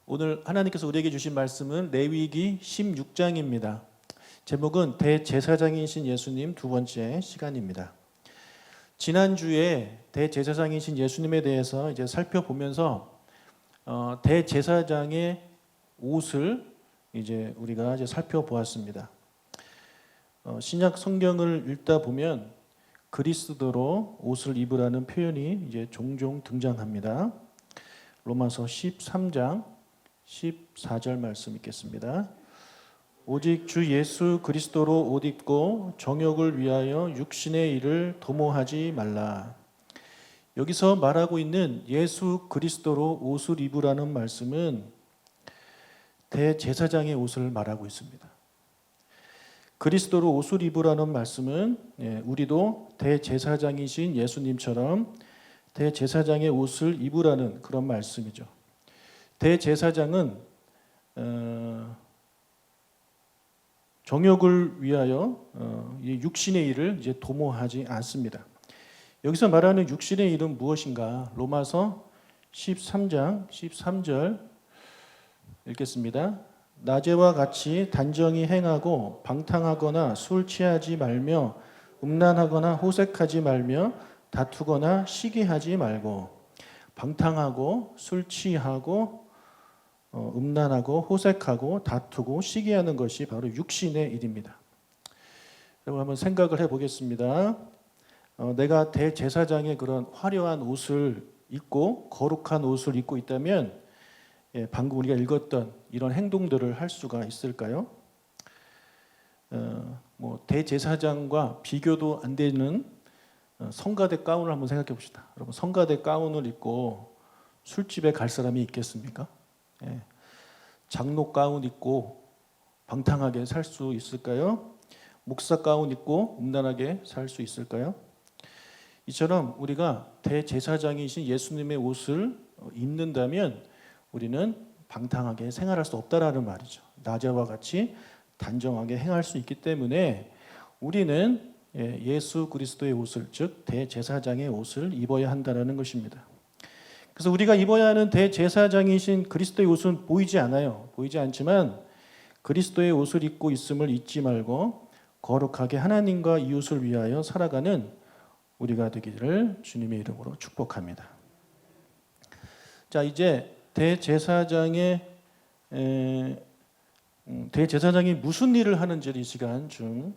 오늘 하나님께서 우리에게 주신 말씀은 레위기 16장입니다. 제목은 대제사장이신 예수님 두 번째 시간입니다. 지난주에 대제사장이신 예수님에 대해서 이제 살펴보면서 대제사장의 옷을 이제 우리가 이제 살펴보았습니다. 신약 성경을 읽다 보면 그리스도로 옷을 입으라는 표현이 이제 종종 등장합니다. 로마서 13장 14절 말씀 읽겠습니다. 오직 주 예수 그리스도로 옷 입고 정욕을 위하여 육신의 일을 도모하지 말라. 여기서 말하고 있는 예수 그리스도로 옷을 입으라는 말씀은 대제사장의 옷을 말하고 있습니다. 그리스도로 옷을 입으라는 말씀은 우리도 대제사장이신 예수님처럼 대제사장의 옷을 입으라는 그런 말씀이죠. 대제사장은 정욕을 위하여 육신의 일을 이제 도모하지 않습니다. 여기서 말하는 육신의 일은 무엇인가? 로마서 13장 13절 읽겠습니다. 낮에와 같이 단정히 행하고 방탕하거나 술 취하지 말며 음란하거나 호색하지 말며 다투거나 시기하지 말고. 방탕하고 술 취하고 음란하고 호색하고 다투고 시기하는 것이 바로 육신의 일입니다. 여러분 한번 생각을 해보겠습니다. 내가 대제사장의 그런 화려한 옷을 입고 거룩한 옷을 입고 있다면 방금 우리가 읽었던 이런 행동들을 할 수가 있을까요? 대제사장과 비교도 안 되는 성가대 가운을 한번 생각해 봅시다. 여러분 성가대 가운을 입고 술집에 갈 사람이 있겠습니까? 장로 가운 입고 방탕하게 살 수 있을까요? 목사 가운 입고 음란하게 살 수 있을까요? 이처럼 우리가 대제사장이신 예수님의 옷을 입는다면 우리는 방탕하게 생활할 수 없다라는 말이죠. 낮에와 같이 단정하게 행할 수 있기 때문에 우리는 예수 그리스도의 옷을, 즉 대제사장의 옷을 입어야 한다는 것입니다. 그래서 우리가 입어야 하는 대제사장이신 그리스도의 옷은 보이지 않아요. 보이지 않지만 그리스도의 옷을 입고 있음을 잊지 말고 거룩하게 하나님과 이웃을 위하여 살아가는 우리가 되기를 주님의 이름으로 축복합니다. 자, 이제 대제사장이 무슨 일을 하는지를 이 시간 좀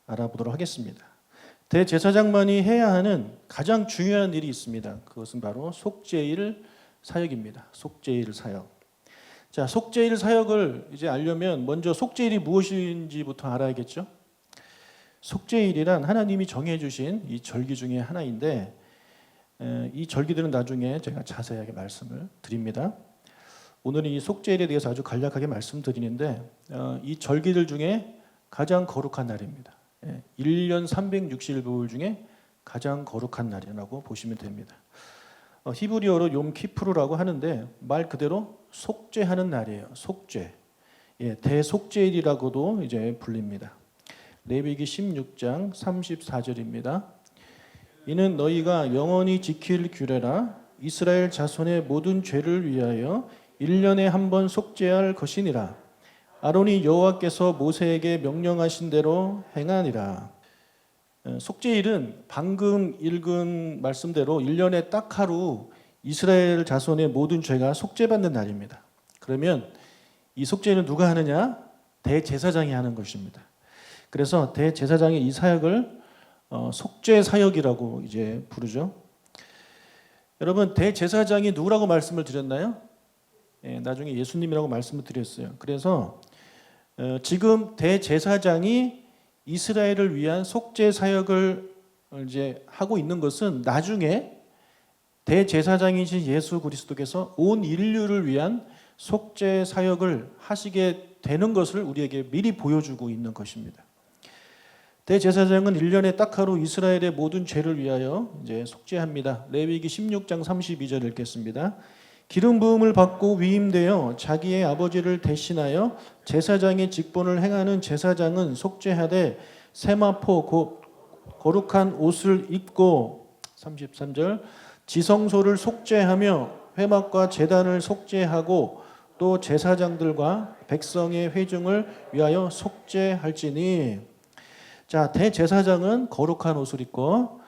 알아보도록 하겠습니다. 대제사장만이 해야 하는 가장 중요한 일이 있습니다. 그것은 바로 속죄일 사역입니다. 속죄일 사역. 자, 속죄일 사역을 이제 알려면 먼저 속죄일이 무엇인지부터 알아야겠죠. 속죄일이란 하나님이 정해주신 이 절기 중에 하나인데 이 절기들은 나중에 제가 자세하게 말씀을 드립니다. 오늘은 이 속죄일에 대해서 아주 간략하게 말씀드리는데 이 절기들 중에 가장 거룩한 날입니다. 1년 365일 중에 가장 거룩한 날이라고 보시면 됩니다. 히브리어로 욤키푸르라고 하는데 말 그대로 속죄하는 날이에요. 속죄. 대속죄일이라고도 이제 불립니다. 레위기 16장 34절입니다. 이는 너희가 영원히 지킬 규례라. 이스라엘 자손의 모든 죄를 위하여 1년에 한 번 속죄할 것이니라. 아론이 여호와께서 모세에게 명령하신 대로 행하니라. 속죄일은 방금 읽은 말씀대로 1년에 딱 하루 이스라엘 자손의 모든 죄가 속죄받는 날입니다. 그러면 이 속죄일은 누가 하느냐? 대제사장이 하는 것입니다. 그래서 대제사장이 이 사역을 속죄 사역이라고 이제 부르죠. 여러분 대제사장이 누구라고 말씀을 드렸나요? 나중에 예수님이라고 말씀을 드렸어요. 그래서 지금 대제사장이 이스라엘을 위한 속죄 사역을 이제 하고 있는 것은 나중에 대제사장이신 예수 그리스도께서 온 인류를 위한 속죄 사역을 하시게 되는 것을 우리에게 미리 보여주고 있는 것입니다. 대제사장은 1년에 딱 하루 이스라엘의 모든 죄를 위하여 이제 속죄합니다. 레위기 16장 32절 읽겠습니다. 기름 부음을 받고 위임되어 자기의 아버지를 대신하여 제사장의 직분을 행하는 제사장은 속죄하되 세마포 곧 거룩한 옷을 입고 33절 지성소를 속죄하며 회막과 제단을 속죄하고 또 제사장들과 백성의 회중을 위하여 속죄할지니. 자, 대제사장은 거룩한 옷을 입고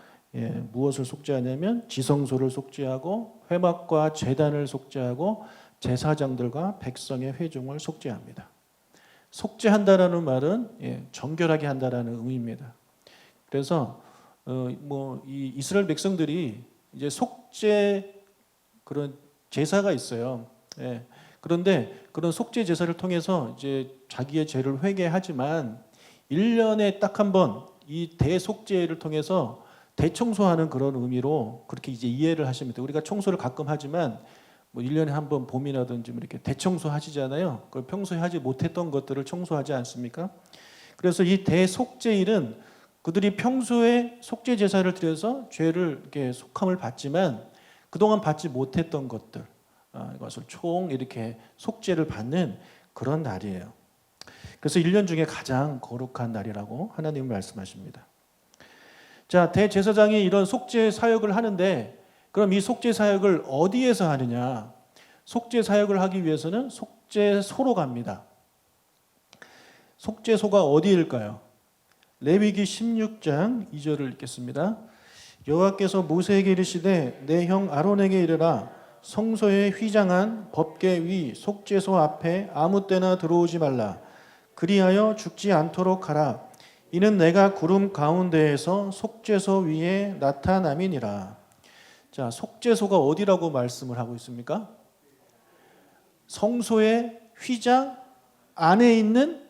무엇을 속죄하냐면 지성소를 속죄하고 회막과 제단을 속죄하고 제사장들과 백성의 회중을 속죄합니다. 속죄한다라는 말은 정결하게 한다라는 의미입니다. 그래서 이 이스라엘 백성들이 이제 속죄 그런 제사가 있어요. 그런데 그런 속죄 제사를 통해서 이제 자기의 죄를 회개하지만 1년에 딱 한 번 이 대속죄를 통해서 대청소하는 그런 의미로 그렇게 이제 이해를 하시면 돼요. 우리가 청소를 가끔 하지만 뭐 1년에 한 번 봄이라든지 뭐 이렇게 대청소 하시잖아요. 그 평소에 하지 못했던 것들을 청소하지 않습니까? 그래서 이 대속죄일은 그들이 평소에 속죄 제사를 드려서 죄를 이렇게 속함을 받지만 그동안 받지 못했던 것들 이것을 총 이렇게 속죄를 받는 그런 날이에요. 그래서 1년 중에 가장 거룩한 날이라고 하나님은 말씀하십니다. 자, 대제사장이 이런 속죄 사역을 하는데 그럼 이 속죄 사역을 어디에서 하느냐? 속죄 사역을 하기 위해서는 속죄소로 갑니다. 속죄소가 어디일까요? 레위기 16장 2절을 읽겠습니다. 여호와께서 모세에게 이르시되 내 형 아론에게 이르라 성소에 휘장한 법궤 위 속죄소 앞에 아무 때나 들어오지 말라. 그리하여 죽지 않도록 하라. 이는 내가 구름 가운데에서 속죄소 위에 나타남이니라. 자, 속죄소가 어디라고 말씀을 하고 있습니까? 성소의 휘장 안에 있는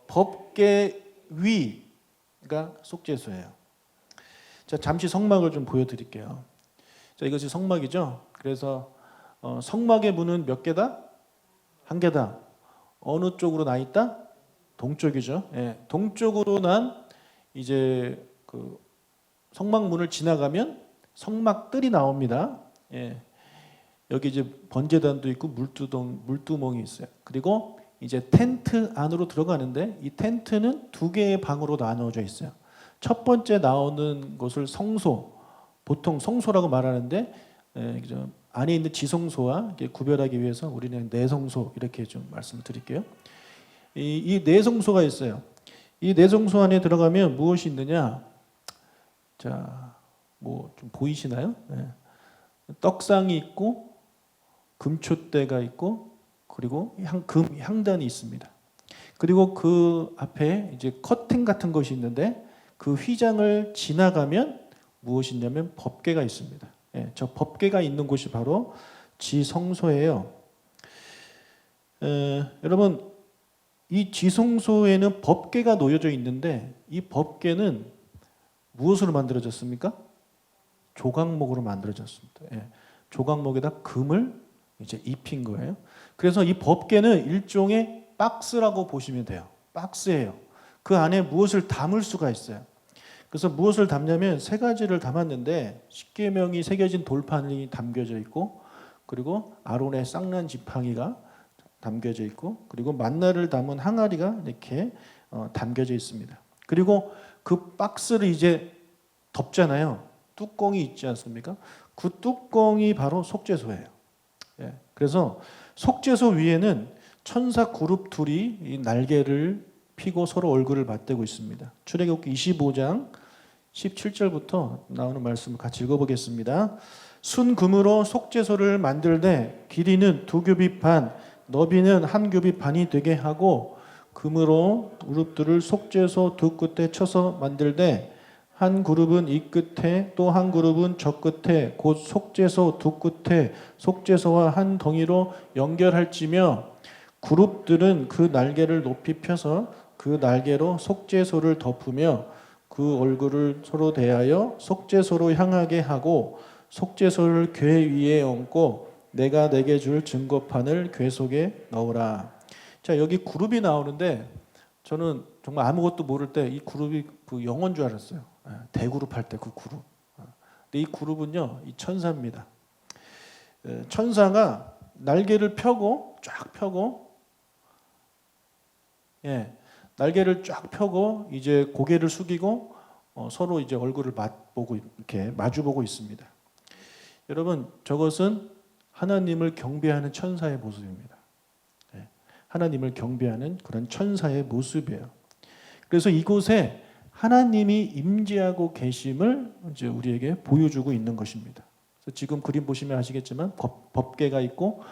법궤 위가 속죄소예요. 자, 잠시 성막을 좀 보여드릴게요. 자, 이것이 성막이죠. 그래서 성막의 문은 몇 개다? 한 개다. 어느 쪽으로 나 있다? 동쪽이죠. 동쪽으로 난 이제 그 성막 문을 지나가면 성막들이 나옵니다. 여기 이제 번제단도 있고 물두멍이 있어요. 그리고 이제 텐트 안으로 들어가는데 이 텐트는 두 개의 방으로 나누어져 있어요. 첫 번째 나오는 곳을 성소, 보통 성소라고 말하는데 안에 있는 지성소와 구별하기 위해서 우리는 내성소 이렇게 좀 말씀을 드릴게요. 이 내성소가 있어요. 이 내성소 안에 들어가면 무엇이 있느냐? 자, 뭐 좀 보이시나요? 떡상이 있고 금촛대가 있고 그리고 금 향단이 있습니다. 그리고 그 앞에 이제 커튼 같은 것이 있는데 그 휘장을 지나가면 무엇이 있냐면 법궤가 있습니다. 저 법궤가 있는 곳이 바로 지성소예요. 여러분 이 지성소에는 법궤가 놓여져 있는데 이 법궤는 무엇으로 만들어졌습니까? 조각목으로 만들어졌습니다. 조각목에다 금을 이제 입힌 거예요. 그래서 이 법궤는 일종의 박스라고 보시면 돼요. 박스예요. 그 안에 무엇을 담을 수가 있어요. 그래서 무엇을 담냐면 세 가지를 담았는데 십계명이 새겨진 돌판이 담겨져 있고 그리고 아론의 쌍난 지팡이가 담겨져 있고 그리고 만나를 담은 항아리가 이렇게 담겨져 있습니다. 그리고 그 박스를 이제 덮잖아요. 뚜껑이 있지 않습니까? 그 뚜껑이 바로 속죄소예요. 그래서 속죄소 위에는 천사 그룹 둘이 이 날개를 피고 서로 얼굴을 맞대고 있습니다. 출애굽기 25장 17절부터 나오는 말씀을 같이 읽어보겠습니다. 순금으로 속죄소를 만들되 길이는 2규빗 반 너비는 1규빗 반이 되게 하고 금으로 그룹들을 속죄소 두 끝에 쳐서 만들되 한 그룹은 이 끝에 또 한 그룹은 저 끝에 곧 속죄소 두 끝에 속죄소와 한 덩이로 연결할지며 그룹들은 그 날개를 높이 펴서 그 날개로 속죄소를 덮으며 그 얼굴을 서로 대하여 속죄소로 향하게 하고 속죄소를 궤 위에 얹고 내가 내게 줄 증거판을 궤 속에 넣으라. 자, 여기 그룹이 나오는데 저는 정말 아무것도 모를 때 이 그룹이 그 영어인 줄 알았어요. 대그룹 할 때 그 그룹. 근데 이 그룹은요, 이 천사입니다. 천사가 날개를 펴고 쫙 펴고, 날개를 쫙 펴고 이제 고개를 숙이고 서로 이제 얼굴을 맞보고 이렇게 마주보고 있습니다. 여러분, 저것은 하나님을 경배하는 천사의 모습입니다. 하나님을 경배하는 그런 천사의 모습이에요. 그래서 이곳에 하나님이 임재하고 계심을 이제 우리에게 보여주고 있는 것입니다. 그래서 지금 그림 보시면 아시겠지만 법궤가 있고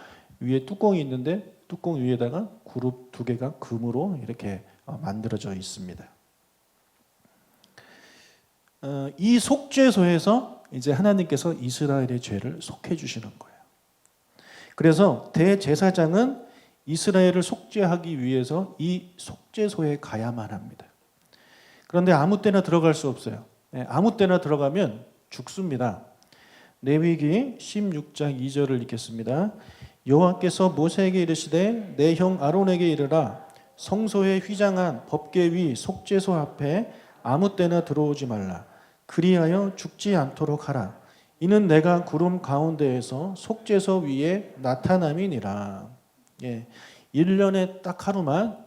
위에 뚜껑이 있는데 뚜껑 위에다가 그룹 두 개가 금으로 이렇게 만들어져 있습니다. 이 속죄소에서 이제 하나님께서 이스라엘의 죄를 속해 주시는 거예요. 그래서 대제사장은 이스라엘을 속죄하기 위해서 이 속죄소에 가야만 합니다. 그런데 아무 때나 들어갈 수 없어요. 아무 때나 들어가면 죽습니다. 레위기 16장 2절을 읽겠습니다. 여호와께서 모세에게 이르시되 내 형 아론에게 이르라 성소에 휘장한 법궤 위 속죄소 앞에 아무 때나 들어오지 말라. 그리하여 죽지 않도록 하라. 이는 내가 구름 가운데에서 속죄소 위에 나타남이니라. 1년에 딱 하루만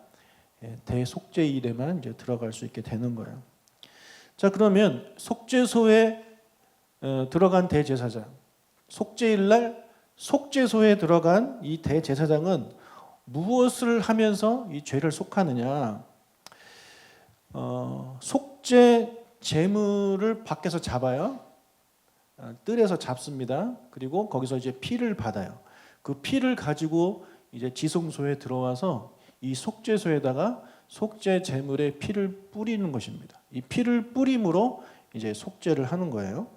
대속죄일에만 이제 들어갈 수 있게 되는 거예요. 자, 그러면 속죄소에 들어간 대제사장, 속죄일 날 속죄소에 들어간 이 대제사장은 무엇을 하면서 이 죄를 속하느냐? 속죄 제물을 밖에서 잡아요. 뜰에서 잡습니다. 그리고 거기서 이제 피를 받아요. 그 피를 가지고 이제 지성소에 들어와서 이 속죄소에다가 속죄 제물의 피를 뿌리는 것입니다. 이 피를 뿌림으로 이제 속죄를 하는 거예요.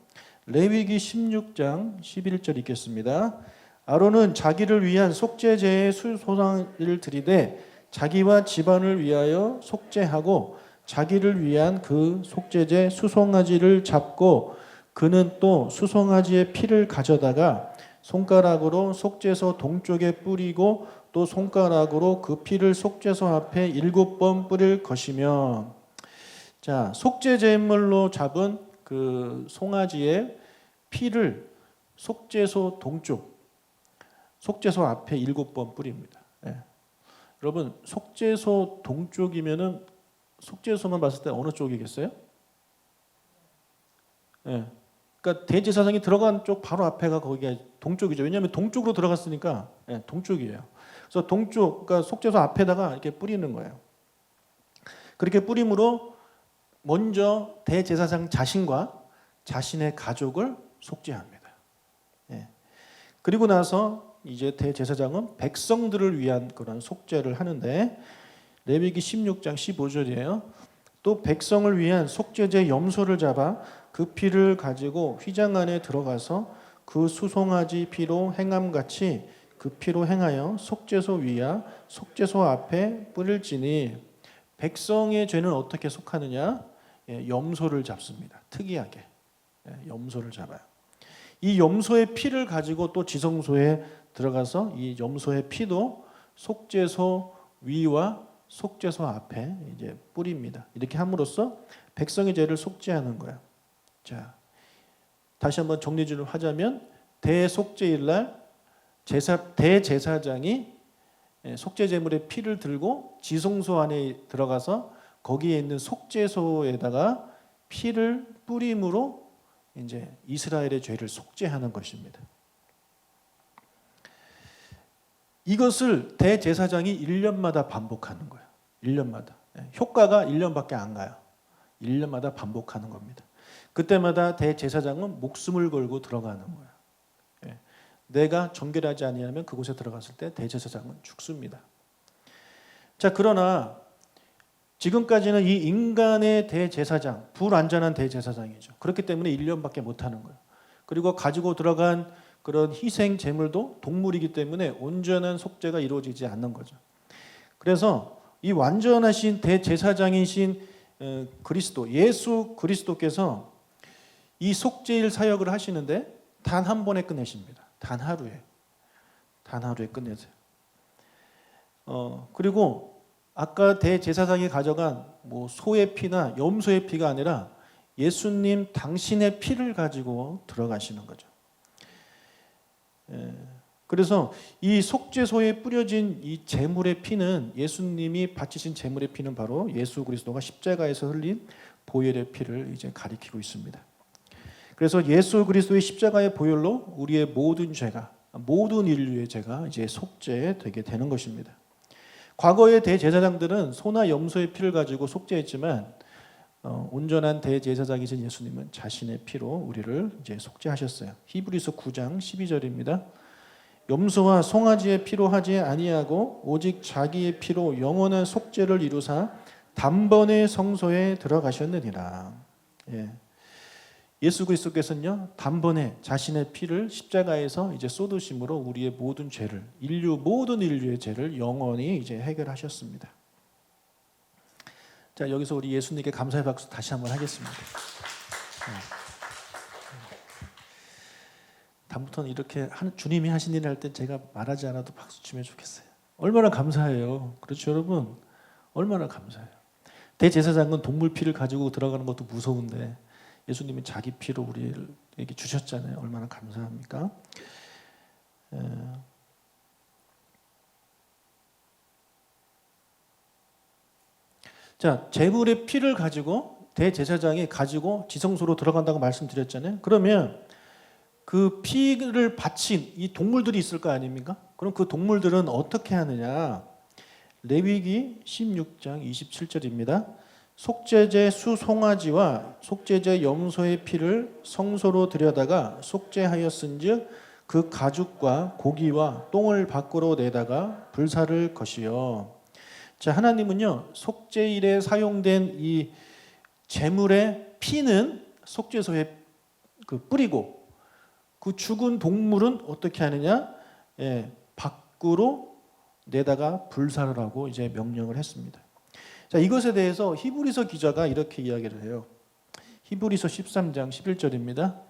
레위기 16장 11절 읽겠습니다. 아론은 자기를 위한 속죄제의 수소상을 드리되 자기와 집안을 위하여 속죄하고 자기를 위한 그 속죄제 수송아지를 잡고 그는 또 수송아지의 피를 가져다가 손가락으로 속죄소 동쪽에 뿌리고 또 손가락으로 그 피를 속죄소 앞에 7번 뿌릴 것이며. 자, 속죄 제물로 잡은 그 송아지의 피를 속죄소 동쪽, 속죄소 앞에 7번 뿌립니다. 여러분, 속죄소 동쪽이면은 속죄소만 봤을 때 어느 쪽이겠어요? 그러니까 대제사장이 들어간 쪽 바로 앞에가 거기가 동쪽이죠. 왜냐하면 동쪽으로 들어갔으니까 동쪽이에요. 그래서 동쪽, 그러니까 속죄소 앞에다가 이렇게 뿌리는 거예요. 그렇게 뿌림으로 먼저 대제사장 자신과 자신의 가족을 속죄합니다. 그리고 나서 이제 대제사장은 백성들을 위한 그런 속죄를 하는데 레위기 16장 15절이에요. 또 백성을 위한 속죄제 염소를 잡아 그 피를 가지고 휘장 안에 들어가서 그 수송아지 피로 행함같이 그 피로 행하여 속죄소 위와 속죄소 앞에 뿌릴지니. 백성의 죄는 어떻게 속하느냐? 염소를 잡습니다. 특이하게 염소를 잡아요. 이 염소의 피를 가지고 또 지성소에 들어가서 이 염소의 피도 속죄소 위와 속죄소 앞에 이제 뿌립니다. 이렇게 함으로써 백성의 죄를 속죄하는 거예요. 자, 다시 한번 정리를 하자면 대속죄일 날 대제사장이 속죄 제물의 피를 들고 지성소 안에 들어가서 거기에 있는 속죄소에다가 피를 뿌림으로 이제 이스라엘의 죄를 속죄하는 것입니다. 이것을 대제사장이 1년마다 반복하는 거예요. 1년마다. 효과가 1년밖에 안 가요. 1년마다 반복하는 겁니다. 그때마다 대제사장은 목숨을 걸고 들어가는 거예요. 내가 정결하지 아니하면 그곳에 들어갔을 때 대제사장은 죽습니다. 자, 그러나 지금까지는 이 인간의 대제사장, 불완전한 대제사장이죠. 그렇기 때문에 1년밖에 못하는 거예요. 그리고 가지고 들어간 그런 희생 제물도 동물이기 때문에 온전한 속죄가 이루어지지 않는 거죠. 그래서 이 완전하신 대제사장이신 그리스도, 예수 그리스도께서 이 속죄일 사역을 하시는데 단 한 번에 끝내십니다. 단 하루에 끝내세요. 그리고 아까 대제사장이 가져간 뭐 소의 피나 염소의 피가 아니라 예수님 당신의 피를 가지고 들어가시는 거죠. 그래서 이 속죄소에 뿌려진 이 제물의 피는, 예수님이 바치신 제물의 피는 바로 예수 그리스도가 십자가에서 흘린 보혈의 피를 이제 가리키고 있습니다. 그래서 예수 그리스도의 십자가의 보혈로 우리의 모든 죄가, 모든 인류의 죄가 이제 속죄되게 되는 것입니다. 과거의 대제사장들은 소나 염소의 피를 가지고 속죄했지만 온전한 대제사장이신 예수님은 자신의 피로 우리를 이제 속죄하셨어요. 히브리서 9장 12절입니다. 염소와 송아지의 피로 하지 아니하고 오직 자기의 피로 영원한 속죄를 이루사 단번에 성소에 들어가셨느니라. 예. 예수 그리스도께서는요 단번에 자신의 피를 십자가에서 이제 쏟으심으로 우리의 모든 죄를 모든 인류의 죄를 영원히 이제 해결하셨습니다. 자, 여기서 우리 예수님께 감사의 박수 다시 한번 하겠습니다. 다음부터는 이렇게 주님이 하신 일 할 때 제가 말하지 않아도 박수 치면 좋겠어요. 얼마나 감사해요. 그렇죠, 여러분? 얼마나 감사해요. 대제사장은 동물 피를 가지고 들어가는 것도 무서운데 예수님이 자기 피로 우리에게 주셨잖아요. 얼마나 감사합니까? 자, 제물의 피를 가지고 대제사장이 가지고 지성소로 들어간다고 말씀드렸잖아요. 그러면 그 피를 바친 이 동물들이 있을 거 아닙니까? 그럼 그 동물들은 어떻게 하느냐? 레위기 16장 27절입니다. 속죄제 수송아지와 속죄제 염소의 피를 성소로 들여다가 속죄하였은즉 그 가죽과 고기와 똥을 밖으로 내다가 불사를 것이요. 자, 하나님은요 속죄일에 사용된 이 제물의 피는 속죄소에 뿌리고 그 죽은 동물은 어떻게 하느냐? 밖으로 내다가 불사를 하고 이제 명령을 했습니다. 자, 이것에 대해서 히브리서 기자가 이렇게 이야기를 해요. 히브리서 13장 11절입니다.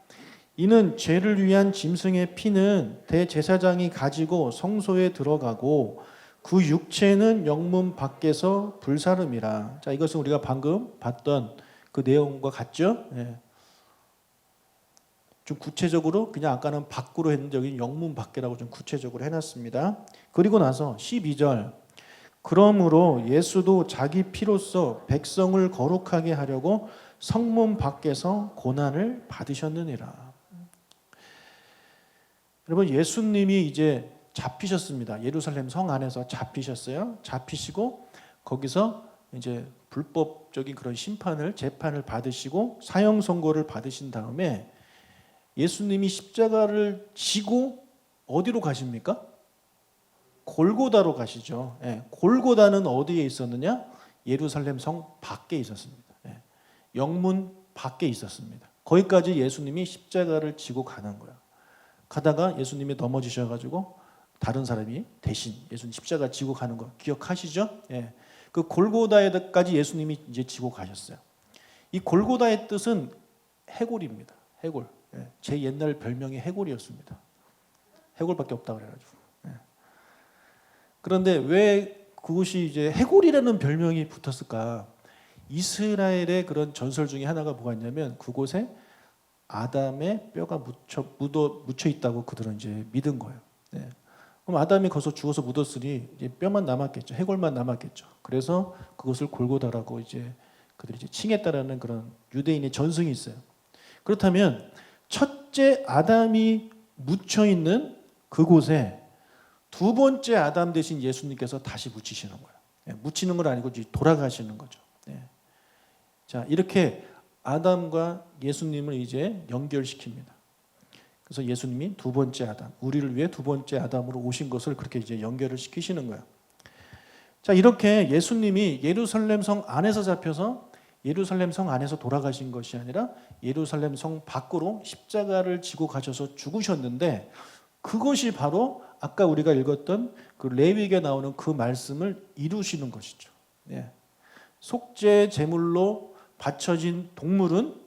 이는 죄를 위한 짐승의 피는 대제사장이 가지고 성소에 들어가고 그 육체는 영문 밖에서 불사름이라. 자, 이것은 우리가 방금 봤던 그 내용과 같죠? 예. 좀 구체적으로 그냥 아까는 밖으로 했는데 여기 영문 밖이라고 좀 구체적으로 해놨습니다. 그리고 나서 12절 그러므로 예수도 자기 피로써 백성을 거룩하게 하려고 성문 밖에서 고난을 받으셨느니라. 여러분, 예수님이 이제 잡히셨습니다. 예루살렘 성 안에서 잡히셨어요. 잡히시고 거기서 이제 불법적인 그런 재판을 받으시고 사형 선고를 받으신 다음에 예수님이 십자가를 지고 어디로 가십니까? 골고다로 가시죠. 예, 골고다는 어디에 있었느냐? 예루살렘 성 밖에 있었습니다. 예, 영문 밖에 있었습니다. 거기까지 예수님이 십자가를 지고 가는 거예요. 가다가 예수님이 넘어지셔가지고 다른 사람이 대신 예수님 십자가 지고 가는 거 기억하시죠? 예, 그 골고다에까지 예수님이 이제 지고 가셨어요. 이 골고다의 뜻은 해골입니다. 해골. 예, 제 옛날 별명이 해골이었습니다. 해골밖에 없다고 그래가지고. 그런데 왜 그것이 이제 해골이라는 별명이 붙었을까? 이스라엘의 그런 전설 중에 하나가 뭐가 있냐면 그곳에 아담의 뼈가 묻혀 있다고 그들은 이제 믿은 거예요. 네. 그럼 아담이 거기서 죽어서 묻었으니 이제 뼈만 남았겠죠. 해골만 남았겠죠. 그래서 그것을 골고다라고 이제 그들이 이제 칭했다라는 그런 유대인의 전승이 있어요. 그렇다면 첫째 아담이 묻혀 있는 그곳에 두 번째 아담 대신 예수님께서 다시 묻히시는 거예요. 묻히는 건 아니고 돌아가시는 거죠. 자, 이렇게 아담과 예수님을 이제 연결시킵니다. 그래서 예수님이 두 번째 아담, 우리를 위해 두 번째 아담으로 오신 것을 그렇게 이제 연결을 시키시는 거예요. 자, 이렇게 예수님이 예루살렘 성 안에서 잡혀서 예루살렘 성 안에서 돌아가신 것이 아니라 예루살렘 성 밖으로 십자가를 지고 가셔서 죽으셨는데 그것이 바로 아까 우리가 읽었던 그 레위기에 나오는 그 말씀을 이루시는 것이죠. 예. 속죄 제물로 바쳐진 동물은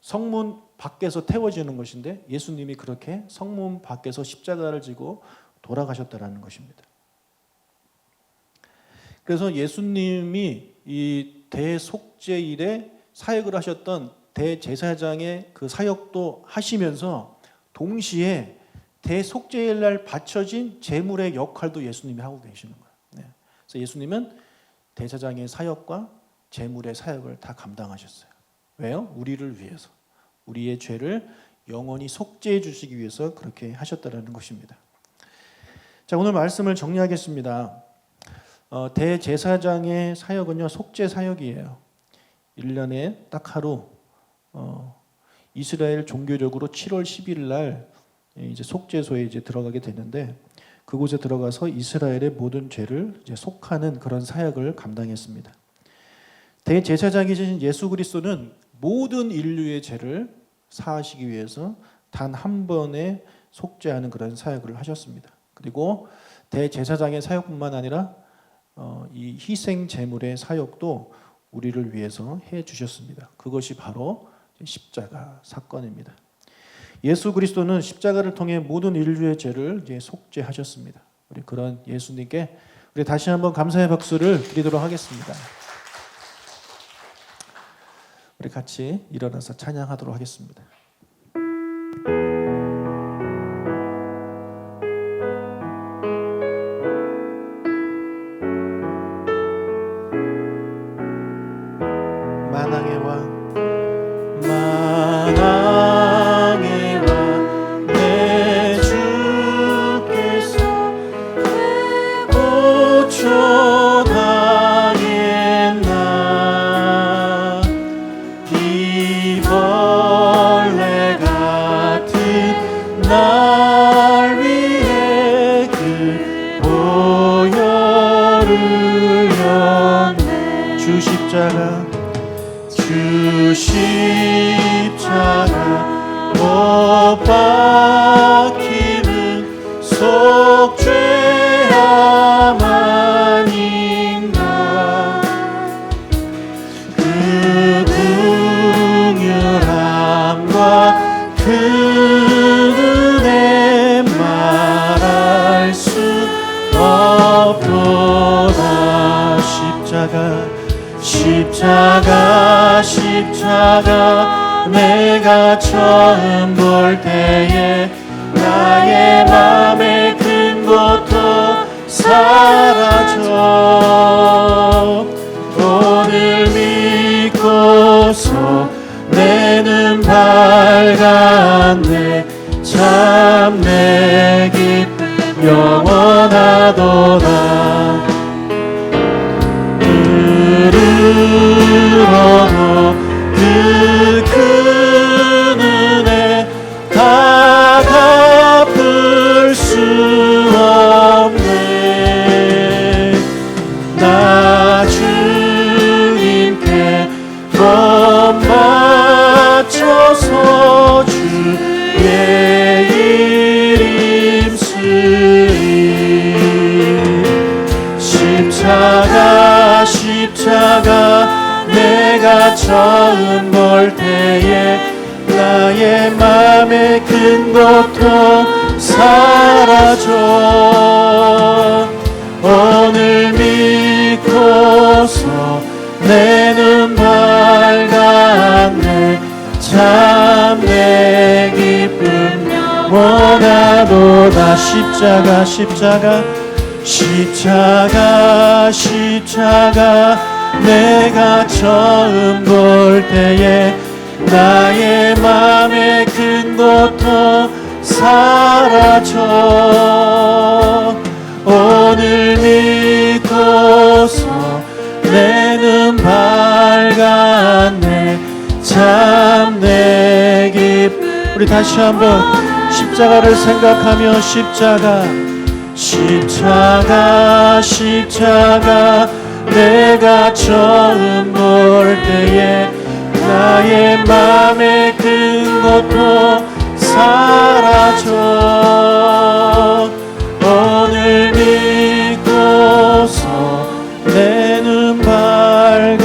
성문 밖에서 태워지는 것인데 예수님이 그렇게 성문 밖에서 십자가를 지고 돌아가셨다는 것입니다. 그래서 예수님이 이 대속죄일에 사역을 하셨던 대제사장의 그 사역도 하시면서 동시에 대속죄일 날 바쳐진 제물의 역할도 예수님이 하고 계시는 거예요. 네. 그래서 예수님은 대제사장의 사역과 제물의 사역을 다 감당하셨어요. 왜요? 우리를 위해서. 우리의 죄를 영원히 속죄해 주시기 위해서 그렇게 하셨다는 것입니다. 자, 오늘 말씀을 정리하겠습니다. 대제사장의 사역은요, 속죄 사역이에요. 1년에 딱 하루 이스라엘 종교적으로 7월 10일 날 이제 속죄소에 이제 들어가게 되는데, 그곳에 들어가서 이스라엘의 모든 죄를 이제 속하는 그런 사역을 감당했습니다. 대제사장이신 예수 그리스도는 모든 인류의 죄를 사하시기 위해서 단 한 번에 속죄하는 그런 사역을 하셨습니다. 그리고 대제사장의 사역뿐만 아니라 이 희생 제물의 사역도 우리를 위해서 해 주셨습니다. 그것이 바로 십자가 사건입니다. 예수 그리스도는 십자가를 통해 모든 인류의 죄를 이제 속죄하셨습니다. 우리 그런 예수님께 우리 다시 한번 감사의 박수를 드리도록 하겠습니다. 우리 같이 일어나서 찬양하도록 하겠습니다. 만왕의 왕 내 주께서 고초당했나 이 벌레 같은 날 위해 그 보혈을 흘렸네. 주 십자가 못 박히는 속죄야만인가 그 긍휼함과 그 은혜 말할 수 없도다. 십자가 내가 처음 볼 때에 나의 맘의 큰 고통 사라져 오늘 믿고서 내 눈 밝았네. 참 내 기쁨 영원하도다. 들으러도 그 큰 은혜 다 갚을 수 없네. 나 주님께 몸 맞춰서 주의 일 힘쓰리. 십자가 내가 처음 볼 때에 나의 맘의 큰 고통 사라져 오늘 믿고서 내 눈 밝았네. 참 내 기쁨 영원하도다. 십자가 내가 처음 볼 때에 나의 맘의 큰 고통 사라져 오늘 믿고서 내 눈 밝았네. 참 내 기쁨. 우리 다시 한번 십자가를 생각하며 십자가 내가 처음 볼 때에 나의 맘의 큰 고통 사라져 오늘 믿고서 내 눈 밝았네.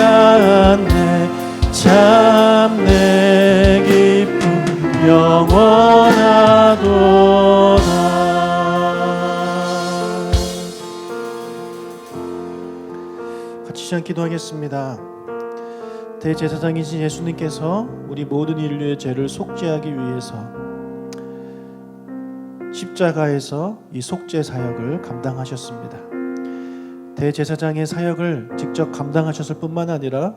참 내 기쁨 영원하도다. 기도하겠습니다. 대제사장이신 예수님께서 우리 모든 인류의 죄를 속죄하기 위해서 십자가에서 이 속죄 사역을 감당하셨습니다. 대제사장의 사역을 직접 감당하셨을 뿐만 아니라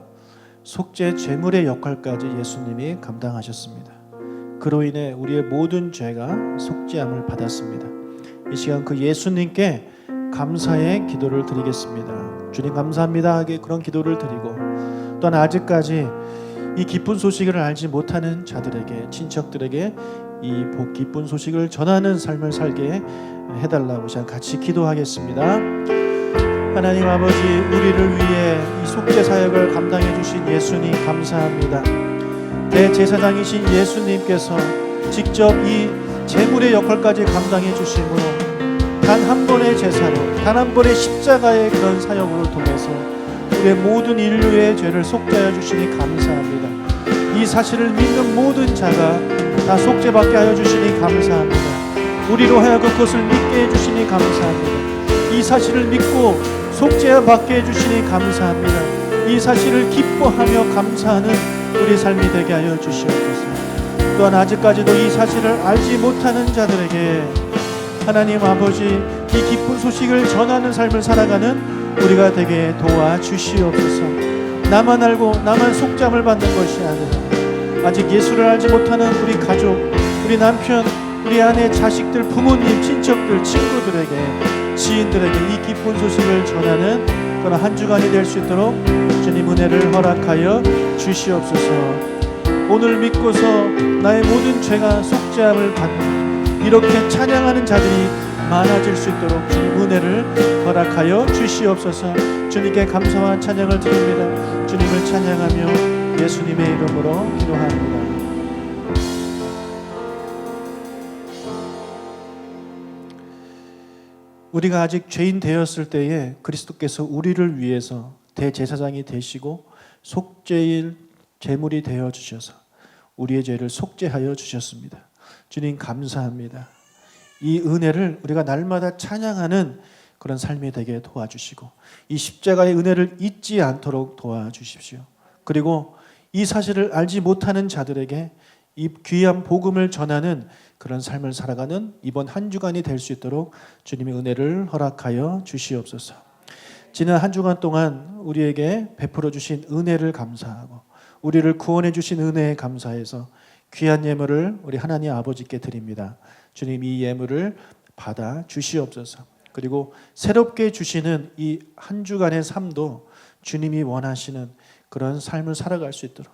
속죄 제물의 역할까지 예수님이 감당하셨습니다. 그로 인해 우리의 모든 죄가 속죄함을 받았습니다. 이 시간 그 예수님께 감사의 기도를 드리겠습니다. 주님 감사합니다 하게 그런 기도를 드리고, 또한 아직까지 이 기쁜 소식을 알지 못하는 자들에게, 친척들에게 이 기쁜 소식을 전하는 삶을 살게 해달라고 같이 기도하겠습니다. 하나님 아버지, 우리를 위해 이 속죄 사역을 감당해 주신 예수님 감사합니다. 대제사장이신 예수님께서 직접 이 제물의 역할까지 감당해 주심으로 단 한 번의 제사로, 단 한 번의 십자가의 그런 사역으로 통해서 우리의 모든 인류의 죄를 속죄하여 주시니 감사합니다. 이 사실을 믿는 모든 자가 다 속죄받게 하여 주시니 감사합니다. 우리로 하여금 그것을 믿게 해주시니 감사합니다. 이 사실을 믿고 속죄받게 해주시니 감사합니다. 이 사실을 기뻐하며 감사하는 우리 삶이 되게 하여 주시옵소서. 또한 아직까지도 이 사실을 알지 못하는 자들에게 하나님 아버지, 이 기쁜 소식을 전하는 삶을 살아가는 우리가 되게 도와주시옵소서. 나만 알고 나만 속죄함을 받는 것이 아니라 아직 예수를 알지 못하는 우리 가족, 우리 남편, 우리 아내, 자식들, 부모님, 친척들, 친구들에게, 지인들에게 이 기쁜 소식을 전하는 그런 한 주간이 될 수 있도록 주님 은혜를 허락하여 주시옵소서. 오늘 믿고서 나의 모든 죄가 속죄함을 받는 이렇게 찬양하는 자들이 많아질 수 있도록 주님 은혜를 허락하여 주시옵소서. 주님께 감사와 찬양을 드립니다. 주님을 찬양하며 예수님의 이름으로 기도합니다. 우리가 아직 죄인 되었을 때에 그리스도께서 우리를 위해서 대제사장이 되시고 속죄일 제물이 되어 주셔서 우리의 죄를 속죄하여 주셨습니다. 주님 감사합니다. 이 은혜를 우리가 날마다 찬양하는 그런 삶이 되게 도와주시고 이 십자가의 은혜를 잊지 않도록 도와주십시오. 그리고 이 사실을 알지 못하는 자들에게 이 귀한 복음을 전하는 그런 삶을 살아가는 이번 한 주간이 될 수 있도록 주님의 은혜를 허락하여 주시옵소서. 지난 한 주간 동안 우리에게 베풀어 주신 은혜를 감사하고 우리를 구원해 주신 은혜에 감사해서 귀한 예물을 우리 하나님 아버지께 드립니다. 주님 이 예물을 받아 주시옵소서. 그리고 새롭게 주시는 이 한 주간의 삶도 주님이 원하시는 그런 삶을 살아갈 수 있도록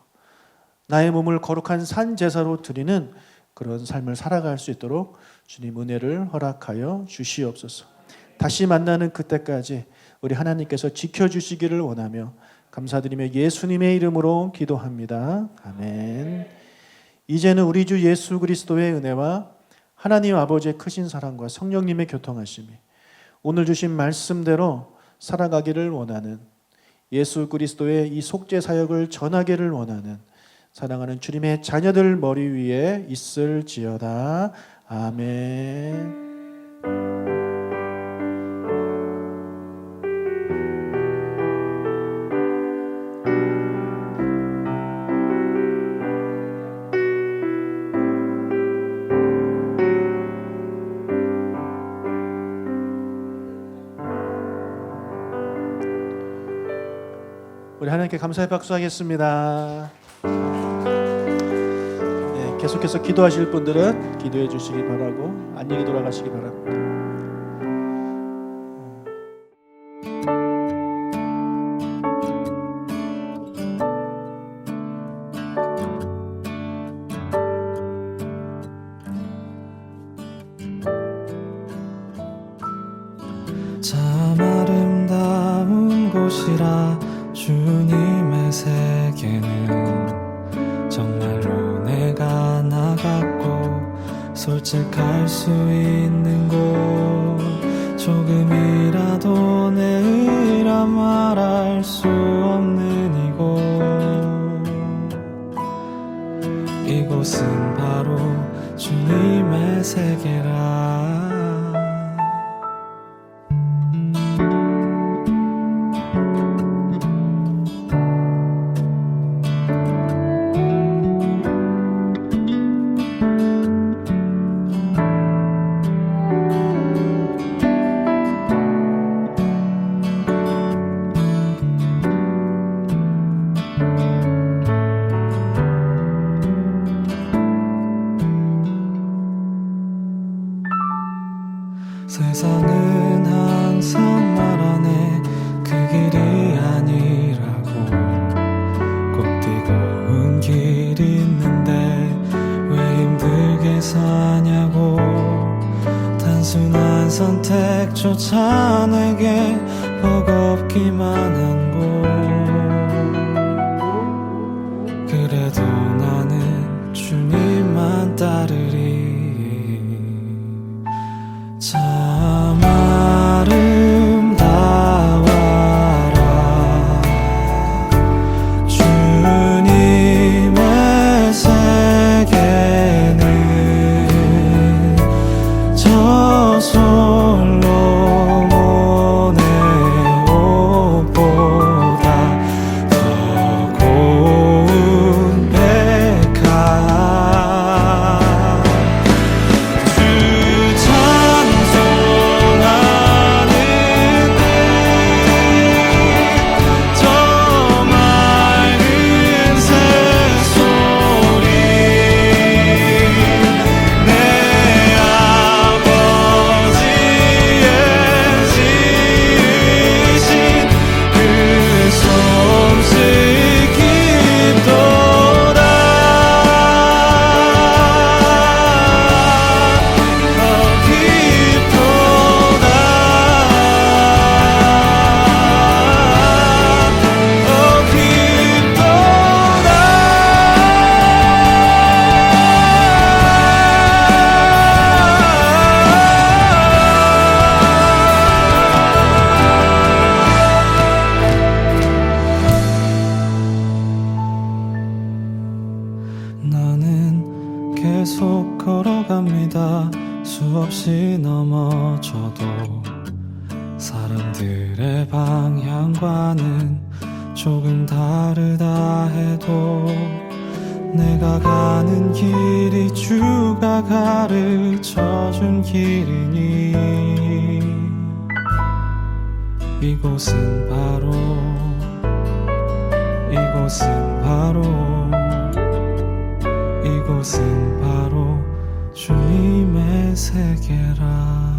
나의 몸을 거룩한 산 제사로 드리는 그런 삶을 살아갈 수 있도록 주님 은혜를 허락하여 주시옵소서. 다시 만나는 그때까지 우리 하나님께서 지켜주시기를 원하며 감사드리며 예수님의 이름으로 기도합니다. 아멘. 이제는 우리 주 예수 그리스도의 은혜와 하나님 아버지의 크신 사랑과 성령님의 교통하심이 오늘 주신 말씀대로 살아가기를 원하는 예수 그리스도의 이 속죄 사역을 전하기를 원하는 사랑하는 주님의 자녀들 머리 위에 있을지어다. 아멘. 우리 하나님께 감사의 박수 하겠습니다. 네, 계속해서 기도하실 분들은 기도해 주시기 바라고 안녕히 돌아가시기 바랍니다. 참 아름다운 곳이라 주님의 세계는 정말로 내가 나갔고 솔직할 수 있는 곳 조금이라도 내 의라 말할 수 없는 이곳은 바로 주님의 세계라. 계획조차 내게 버겁기만 한 곳. 그래도 나는 주님만 따르리. 참 아름다워라 주님의 세계는 저 솔로몬의 옷보다 더 고운 백합. 주 찬송하는 때 저 맑은 새소리 내 아버지의 지으신 그 솜씨 깊도다. 더 깊도다. 더 깊도다. 나는 계속 걸어갑니다. 수없이 넘어져도 사람들의 방향과는 조금 다르다 해도 내가 가는 길이 주가 가르쳐준 길이니 이곳은 바로 이곳은 바로 주님의 세계라.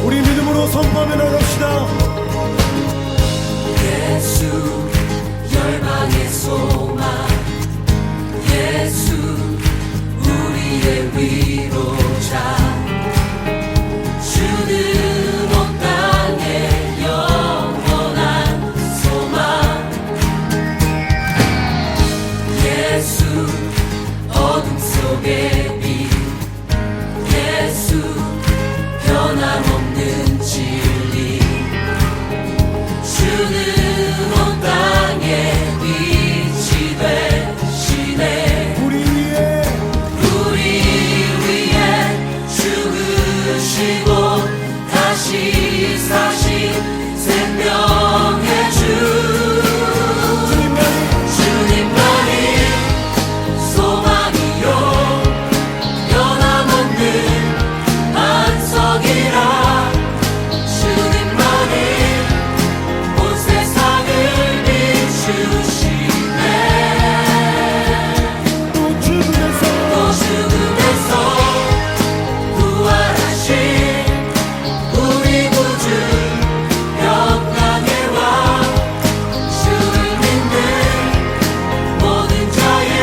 우리 믿음으로 선포하며 나갑시다. 예수 열방의 소망 예수 우리의 위로자 주는 온 땅의 영원한 소망 예수 어둠 속의 빛 예수 변함없는 진리 주는 온 땅에 빛이 되시네. 우리 위에 죽으시고 다시 사신 생명의 주 주님만이 소망이요 변함없는 반석이라 주님만이 온 세상을 비추시네. 또 죽음에서 부활하신 우리 구주 영광의 왕 주를 믿는 모든 자의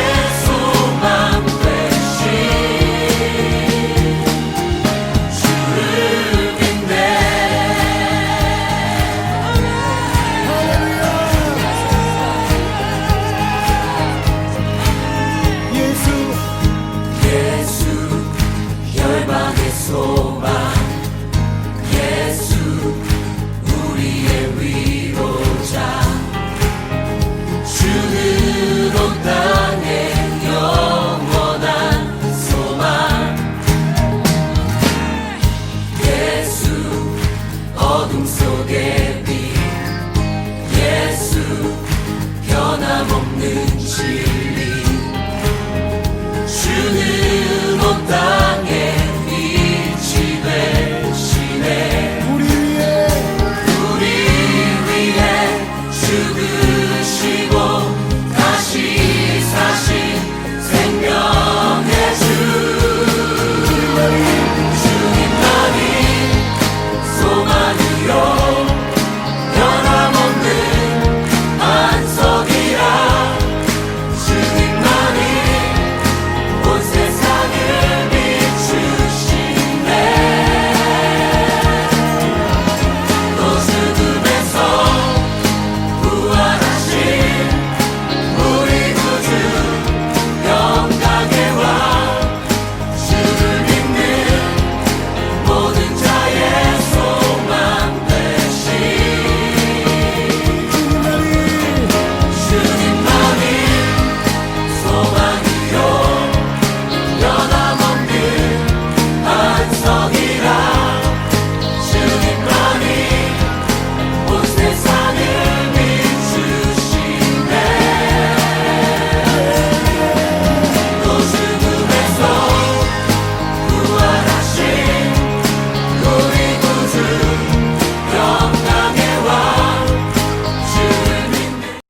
소망 되신 주를 믿네. 예수 열방의 소망 예수 우리의 위로자 주는 온 땅의 영원한 소망 예수 어둠 속의 빛 예수 변함없는 진